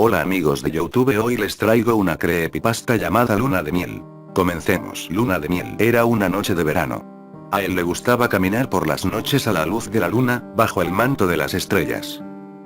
Hola amigos de YouTube, hoy les traigo una creepypasta llamada Luna de Miel. Comencemos. Luna de Miel. Era una noche de verano. A él le gustaba caminar por las noches a la luz de la luna, bajo el manto de las estrellas.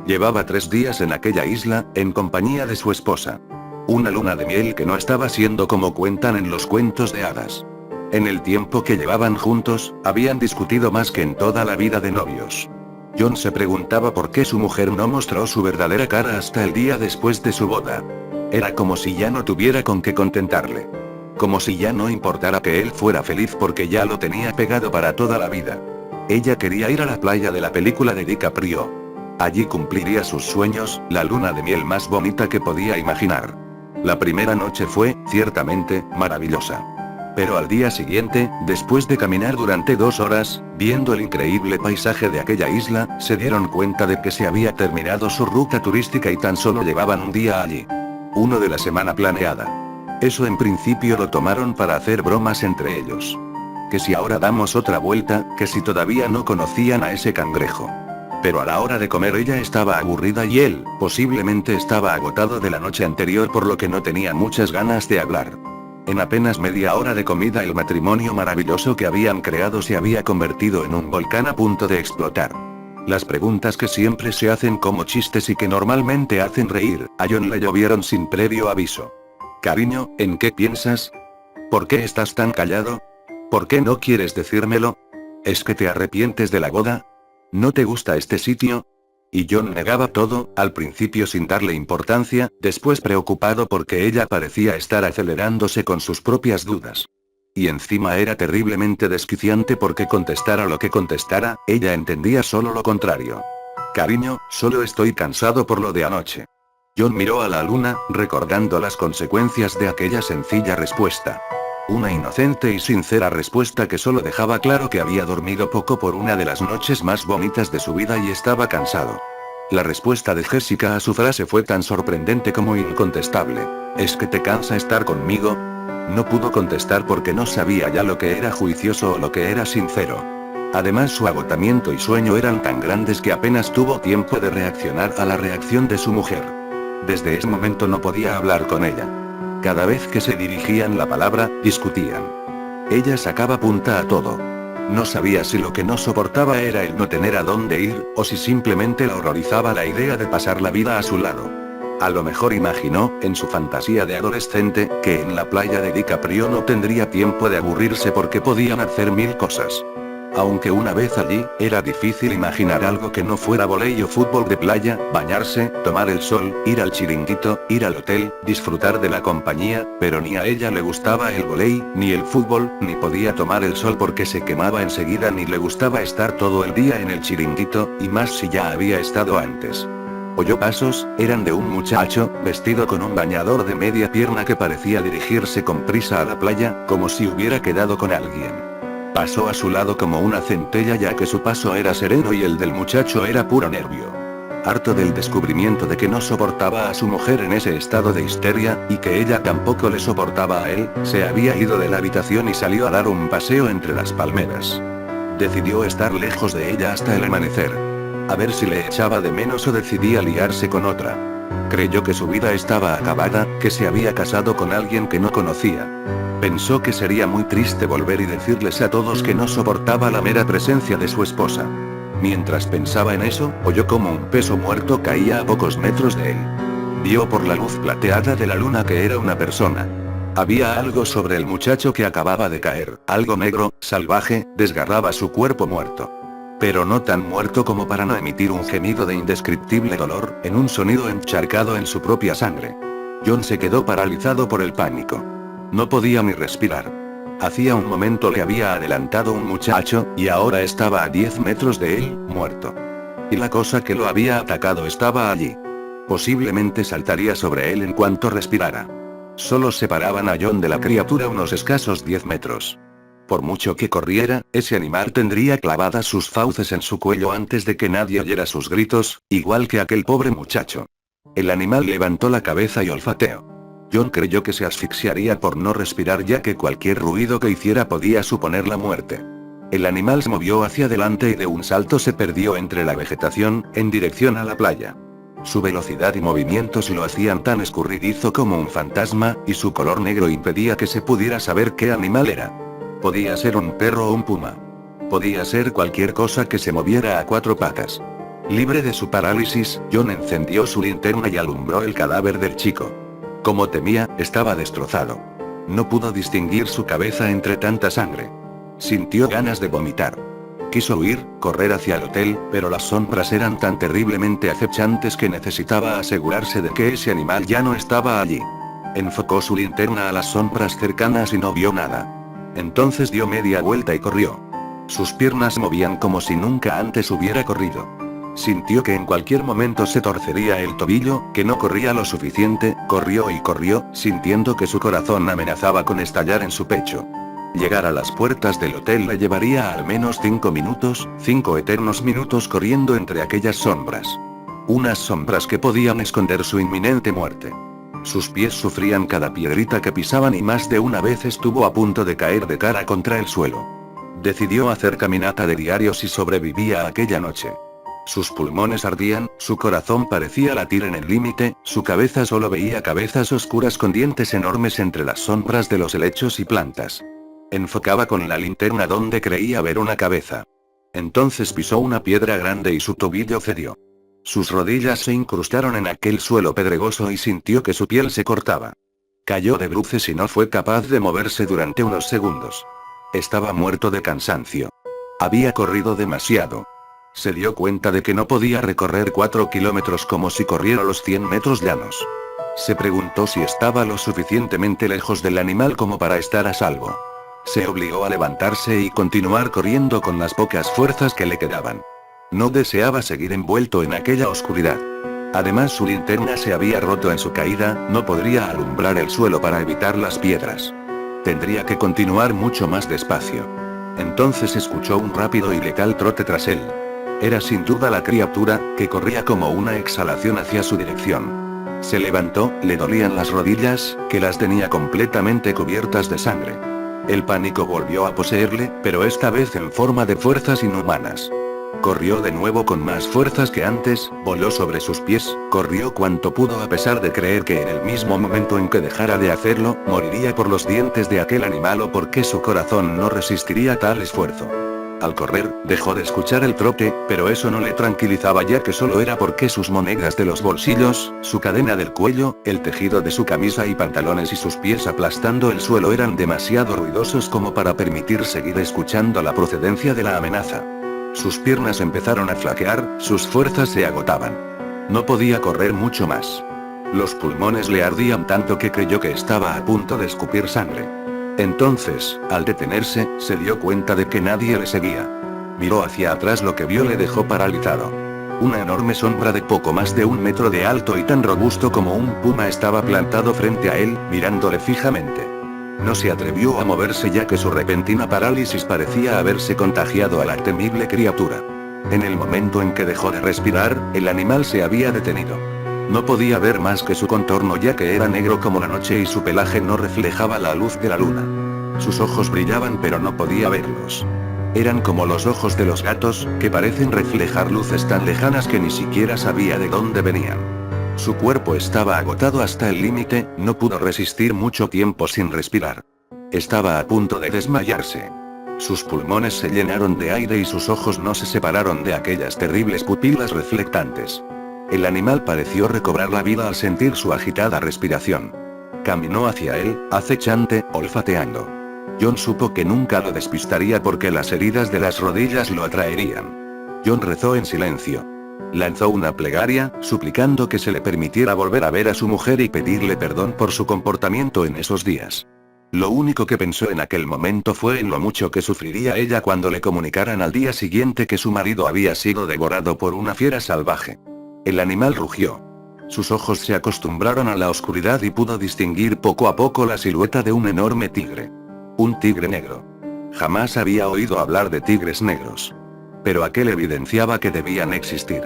Llevaba 3 días en aquella isla, en compañía de su esposa. Una luna de miel que no estaba siendo como cuentan en los cuentos de hadas. En el tiempo que llevaban juntos, habían discutido más que en toda la vida de novios. John se preguntaba por qué su mujer no mostró su verdadera cara hasta el día después de su boda. Era como si ya no tuviera con qué contentarle. Como si ya no importara que él fuera feliz porque ya lo tenía pegado para toda la vida. Ella quería ir a la playa de la película de DiCaprio. Allí cumpliría sus sueños, la luna de miel más bonita que podía imaginar. La primera noche fue, ciertamente, maravillosa. Pero al día siguiente, después de caminar durante 2 horas, viendo el increíble paisaje de aquella isla, se dieron cuenta de que se había terminado su ruta turística y tan solo llevaban un día allí. Uno de la semana planeada. Eso en principio lo tomaron para hacer bromas entre ellos. Que si ahora damos otra vuelta, que si todavía no conocían a ese cangrejo. Pero a la hora de comer ella estaba aburrida y él, posiblemente estaba agotado de la noche anterior por lo que no tenía muchas ganas de hablar. En apenas media hora de comida el matrimonio maravilloso que habían creado se había convertido en un volcán a punto de explotar. Las preguntas que siempre se hacen como chistes y que normalmente hacen reír, a John le llovieron sin previo aviso. Cariño, ¿en qué piensas? ¿Por qué estás tan callado? ¿Por qué no quieres decírmelo? ¿Es que te arrepientes de la boda? ¿No te gusta este sitio? Y John negaba todo, al principio sin darle importancia, después preocupado porque ella parecía estar acelerándose con sus propias dudas. Y encima era terriblemente desquiciante porque contestara lo que contestara, ella entendía solo lo contrario. Cariño, solo estoy cansado por lo de anoche. John miró a la luna, recordando las consecuencias de aquella sencilla respuesta. Una inocente y sincera respuesta que solo dejaba claro que había dormido poco por una de las noches más bonitas de su vida y estaba cansado. La respuesta de Jessica a su frase fue tan sorprendente como incontestable. ¿Es que te cansa estar conmigo? No pudo contestar porque no sabía ya lo que era juicioso o lo que era sincero. Además su agotamiento y sueño eran tan grandes que apenas tuvo tiempo de reaccionar a la reacción de su mujer. Desde ese momento no podía hablar con ella. Cada vez que se dirigían la palabra, discutían. Ella sacaba punta a todo. No sabía si lo que no soportaba era el no tener a dónde ir, o si simplemente la horrorizaba la idea de pasar la vida a su lado. A lo mejor imaginó, en su fantasía de adolescente, que en la playa de DiCaprio no tendría tiempo de aburrirse porque podían hacer 1000 cosas. Aunque una vez allí, era difícil imaginar algo que no fuera vóley o fútbol de playa, bañarse, tomar el sol, ir al chiringuito, ir al hotel, disfrutar de la compañía, pero ni a ella le gustaba el vóley, ni el fútbol, ni podía tomar el sol porque se quemaba enseguida, ni le gustaba estar todo el día en el chiringuito, y más si ya había estado antes. Oyó pasos, eran de un muchacho, vestido con un bañador de media pierna que parecía dirigirse con prisa a la playa, como si hubiera quedado con alguien. Pasó a su lado como una centella ya que su paso era sereno y el del muchacho era puro nervio. Harto del descubrimiento de que no soportaba a su mujer en ese estado de histeria, y que ella tampoco le soportaba a él, se había ido de la habitación y salió a dar un paseo entre las palmeras. Decidió estar lejos de ella hasta el amanecer. A ver si le echaba de menos o decidía liarse con otra. Creyó que su vida estaba acabada, que se había casado con alguien que no conocía. Pensó que sería muy triste volver y decirles a todos que no soportaba la mera presencia de su esposa. Mientras pensaba en eso, oyó como un peso muerto caía a pocos metros de él. Vio por la luz plateada de la luna que era una persona. Había algo sobre el muchacho que acababa de caer, algo negro, salvaje, desgarraba su cuerpo muerto. Pero no tan muerto como para no emitir un gemido de indescriptible dolor, en un sonido encharcado en su propia sangre. John se quedó paralizado por el pánico. No podía ni respirar. Hacía un momento le había adelantado un muchacho, y ahora estaba a 10 metros de él, muerto. Y la cosa que lo había atacado estaba allí. Posiblemente saltaría sobre él en cuanto respirara. Solo separaban a John de la criatura unos escasos 10 metros. Por mucho que corriera, ese animal tendría clavadas sus fauces en su cuello antes de que nadie oyera sus gritos, igual que aquel pobre muchacho. El animal levantó la cabeza y olfateó. John creyó que se asfixiaría por no respirar ya que cualquier ruido que hiciera podía suponer la muerte. El animal se movió hacia adelante y de un salto se perdió entre la vegetación, en dirección a la playa. Su velocidad y movimientos lo hacían tan escurridizo como un fantasma, y su color negro impedía que se pudiera saber qué animal era. Podía ser un perro o un puma. Podía ser cualquier cosa que se moviera a cuatro patas. Libre de su parálisis, John encendió su linterna y alumbró el cadáver del chico. Como temía, estaba destrozado. No pudo distinguir su cabeza entre tanta sangre. Sintió ganas de vomitar. Quiso huir, correr hacia el hotel, pero las sombras eran tan terriblemente acechantes que necesitaba asegurarse de que ese animal ya no estaba allí. Enfocó su linterna a las sombras cercanas y no vio nada. Entonces dio media vuelta y corrió. Sus piernas se movían como si nunca antes hubiera corrido. Sintió que en cualquier momento se torcería el tobillo, que no corría lo suficiente, corrió y corrió, sintiendo que su corazón amenazaba con estallar en su pecho. Llegar a las puertas del hotel le llevaría al menos 5 minutos, 5 eternos minutos corriendo entre aquellas sombras. Unas sombras que podían esconder su inminente muerte. Sus pies sufrían cada piedrita que pisaban y más de una vez estuvo a punto de caer de cara contra el suelo. Decidió hacer caminata de diario si sobrevivía a aquella noche. Sus pulmones ardían, su corazón parecía latir en el límite, su cabeza solo veía cabezas oscuras con dientes enormes entre las sombras de los helechos y plantas. Enfocaba con la linterna donde creía ver una cabeza. Entonces pisó una piedra grande y su tobillo cedió. Sus rodillas se incrustaron en aquel suelo pedregoso y sintió que su piel se cortaba. Cayó de bruces y no fue capaz de moverse durante unos segundos. Estaba muerto de cansancio. Había corrido demasiado. Se dio cuenta de que no podía recorrer 4 kilómetros como si corriera los 100 metros llanos. Se preguntó si estaba lo suficientemente lejos del animal como para estar a salvo. Se obligó a levantarse y continuar corriendo con las pocas fuerzas que le quedaban. No deseaba seguir envuelto en aquella oscuridad. Además, su linterna se había roto en su caída, no podría alumbrar el suelo para evitar las piedras. Tendría que continuar mucho más despacio. Entonces escuchó un rápido y letal trote tras él. Era sin duda la criatura, que corría como una exhalación hacia su dirección. Se levantó, le dolían las rodillas, que las tenía completamente cubiertas de sangre. El pánico volvió a poseerle, pero esta vez en forma de fuerzas inhumanas. Corrió de nuevo con más fuerzas que antes, voló sobre sus pies, corrió cuanto pudo a pesar de creer que en el mismo momento en que dejara de hacerlo, moriría por los dientes de aquel animal o porque su corazón no resistiría tal esfuerzo. Al correr, dejó de escuchar el trote, pero eso no le tranquilizaba ya que solo era porque sus monedas de los bolsillos, su cadena del cuello, el tejido de su camisa y pantalones y sus pies aplastando el suelo eran demasiado ruidosos como para permitir seguir escuchando la procedencia de la amenaza. Sus piernas empezaron a flaquear, sus fuerzas se agotaban. No podía correr mucho más. Los pulmones le ardían tanto que creyó que estaba a punto de escupir sangre. Entonces, al detenerse, se dio cuenta de que nadie le seguía. Miró hacia atrás, lo que vio le dejó paralizado. Una enorme sombra de poco más de 1 metro de alto y tan robusto como un puma estaba plantado frente a él, mirándole fijamente. No se atrevió a moverse ya que su repentina parálisis parecía haberse contagiado a la temible criatura. En el momento en que dejó de respirar, el animal se había detenido. No podía ver más que su contorno ya que era negro como la noche y su pelaje no reflejaba la luz de la luna. Sus ojos brillaban pero no podía verlos. Eran como los ojos de los gatos, que parecen reflejar luces tan lejanas que ni siquiera sabía de dónde venían. Su cuerpo estaba agotado hasta el límite, no pudo resistir mucho tiempo sin respirar. Estaba a punto de desmayarse. Sus pulmones se llenaron de aire y sus ojos no se separaron de aquellas terribles pupilas reflectantes. El animal pareció recobrar la vida al sentir su agitada respiración. Caminó hacia él, acechante, olfateando. John supo que nunca lo despistaría porque las heridas de las rodillas lo atraerían. John rezó en silencio. Lanzó una plegaria, suplicando que se le permitiera volver a ver a su mujer y pedirle perdón por su comportamiento en esos días. Lo único que pensó en aquel momento fue en lo mucho que sufriría ella cuando le comunicaran al día siguiente que su marido había sido devorado por una fiera salvaje. El animal rugió. Sus ojos se acostumbraron a la oscuridad y pudo distinguir poco a poco la silueta de un enorme tigre. Un tigre negro. Jamás había oído hablar de tigres negros. Pero aquel evidenciaba que debían existir.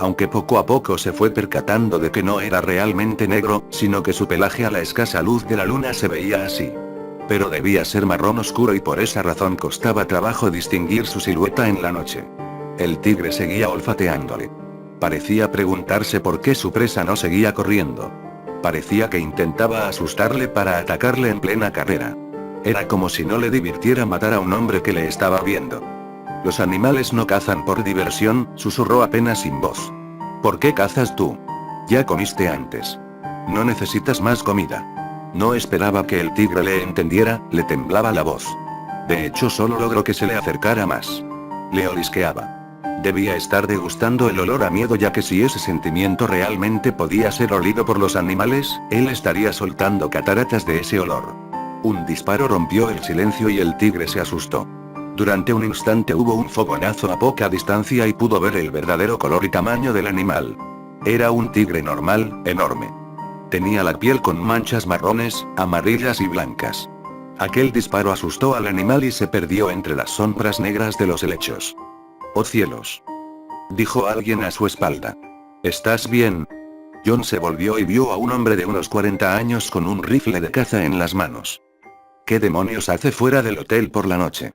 Aunque poco a poco se fue percatando de que no era realmente negro, sino que su pelaje a la escasa luz de la luna se veía así. Pero debía ser marrón oscuro y por esa razón costaba trabajo distinguir su silueta en la noche. El tigre seguía olfateándole. Parecía preguntarse por qué su presa no seguía corriendo. Parecía que intentaba asustarle para atacarle en plena carrera. Era como si no le divirtiera matar a un hombre que le estaba viendo. Los animales no cazan por diversión, susurró apenas sin voz. ¿Por qué cazas tú? Ya comiste antes. No necesitas más comida. No esperaba que el tigre le entendiera, le temblaba la voz. De hecho, solo logró que se le acercara más. Le olisqueaba. Debía estar degustando el olor a miedo, ya que si ese sentimiento realmente podía ser olido por los animales, él estaría soltando cataratas de ese olor. Un disparo rompió el silencio y el tigre se asustó. Durante un instante hubo un fogonazo a poca distancia y pudo ver el verdadero color y tamaño del animal. Era un tigre normal, enorme. Tenía la piel con manchas marrones, amarillas y blancas. Aquel disparo asustó al animal y se perdió entre las sombras negras de los helechos. ¡Oh cielos!, dijo alguien a su espalda. ¿Estás bien? John se volvió y vio a un hombre de unos 40 años con un rifle de caza en las manos. ¿Qué demonios hace fuera del hotel por la noche?,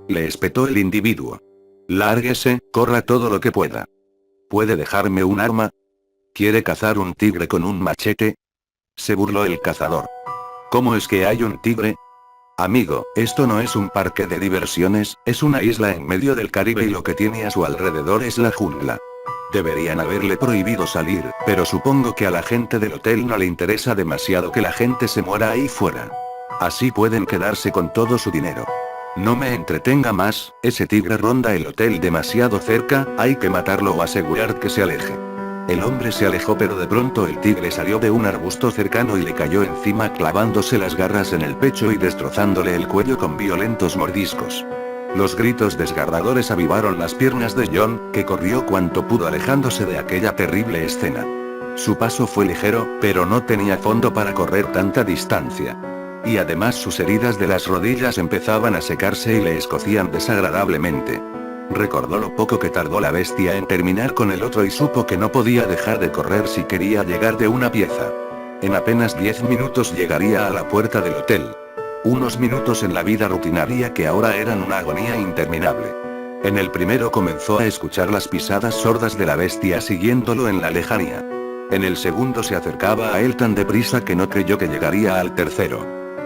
le espetó el individuo. Lárguese, corra todo lo que pueda. ¿Puede dejarme un arma? ¿Quiere cazar un tigre con un machete?, se burló el cazador. ¿Cómo es que hay un tigre? Amigo, esto no es un parque de diversiones, es una isla en medio del Caribe y lo que tiene a su alrededor es la jungla. Deberían haberle prohibido salir, pero supongo que a la gente del hotel no le interesa demasiado que la gente se muera ahí fuera. Así pueden quedarse con todo su dinero. No me entretenga más, ese tigre ronda el hotel demasiado cerca, hay que matarlo o asegurar que se aleje. El hombre se alejó, pero de pronto el tigre salió de un arbusto cercano y le cayó encima, clavándose las garras en el pecho y destrozándole el cuello con violentos mordiscos. Los gritos desgarradores avivaron las piernas de John, que corrió cuanto pudo alejándose de aquella terrible escena. Su paso fue ligero, pero no tenía fondo para correr tanta distancia. Y además sus heridas de las rodillas empezaban a secarse y le escocían desagradablemente. Recordó lo poco que tardó la bestia en terminar con el otro y supo que no podía dejar de correr si quería llegar de una pieza. En apenas 10 minutos llegaría a la puerta del hotel. Unos minutos en la vida rutinaria que ahora eran una agonía interminable. En el primero comenzó a escuchar las pisadas sordas de la bestia siguiéndolo en la lejanía. En el segundo se acercaba a él tan deprisa que no creyó que llegaría al tercero.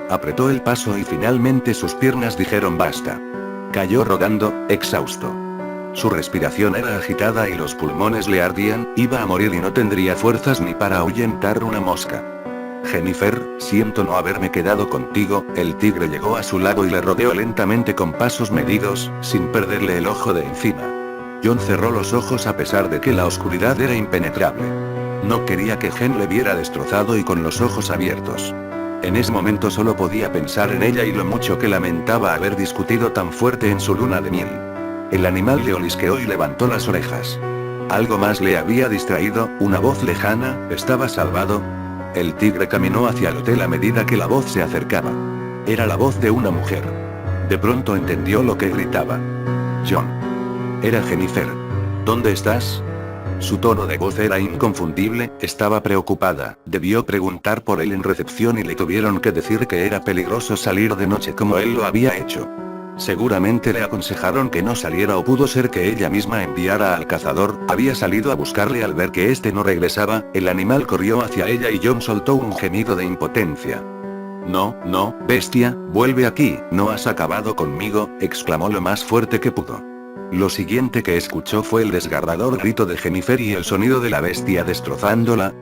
Apretó el paso y finalmente sus piernas dijeron basta. Cayó rodando, exhausto. Su respiración era agitada y los pulmones le ardían, iba a morir y no tendría fuerzas ni para ahuyentar una mosca. Jennifer, siento no haberme quedado contigo, el tigre llegó a su lado y le rodeó lentamente con pasos medidos, sin perderle el ojo de encima. John cerró los ojos a pesar de que la oscuridad era impenetrable. No quería que Jen le viera destrozado y con los ojos abiertos. En ese momento solo podía pensar en ella y lo mucho que lamentaba haber discutido tan fuerte en su luna de miel. El animal le olisqueó y levantó las orejas. Algo más le había distraído, una voz lejana, ¿estaba salvado? El tigre caminó hacia el hotel a medida que la voz se acercaba. Era la voz de una mujer. De pronto entendió lo que gritaba. John. Era Jennifer. ¿Dónde estás? Su tono de voz era inconfundible, estaba preocupada, debió preguntar por él en recepción y le tuvieron que decir que era peligroso salir de noche como él lo había hecho. Seguramente le aconsejaron que no saliera o pudo ser que ella misma enviara al cazador, había salido a buscarle al ver que este no regresaba, el animal corrió hacia ella y John soltó un gemido de impotencia. No, no, bestia, vuelve aquí, no has acabado conmigo, exclamó lo más fuerte que pudo. Lo siguiente que escuchó fue el desgarrador grito de Jennifer y el sonido de la bestia destrozándola,